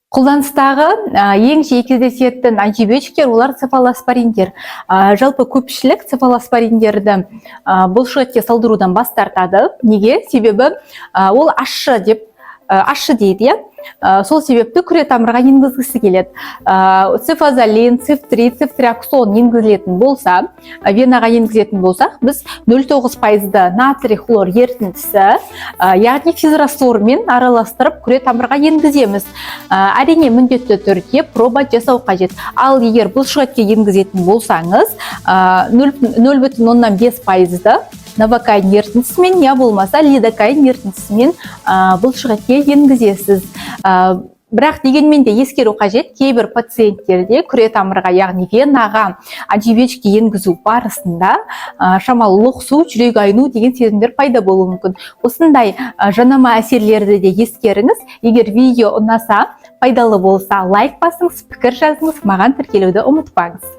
Қолданыстағы ең жиі кездесетін антибиотиктер олар цефалоспориндер. Жалпы көпшілік цефалоспориндерді бұлшық етке салдырудан бас тартады. Неге? Себебі ол ащы дейді, сол себепті күре тамырға енгізгісі келеді. Цефазолин, цефтрит, цефтриаксон енгізілетін болса, венаға енгізетін болсақ, біз 0,9% натрий хлор ерітіндісі, яғни физрасормен араластырып күре тамырға енгіземіз. Әрине міндетті түрде проба жасау қажет. Ал егер бұлшық етке енгізетін болсаңыз, 0,5%-ды новокаин ерітіндісімен, не болмаса лидокаин ерітіндісімен бұлшық етке енгізесіз. Бірақ дегенмен де ескеру қажет, кейбір пациенттерде күре тамырға, яғни венаға антибиотикті енгізу барысында шамалы лоқсу, жүрек айну деген сезімдер пайда болуы мүмкін. Осындай жанама әсерлерді де ескеріңіз. Егер видео ұнаса, пайдалы болса, лайк басыңыз, пікір жазыңыз, маған тіркелуді ұмытпаңыз.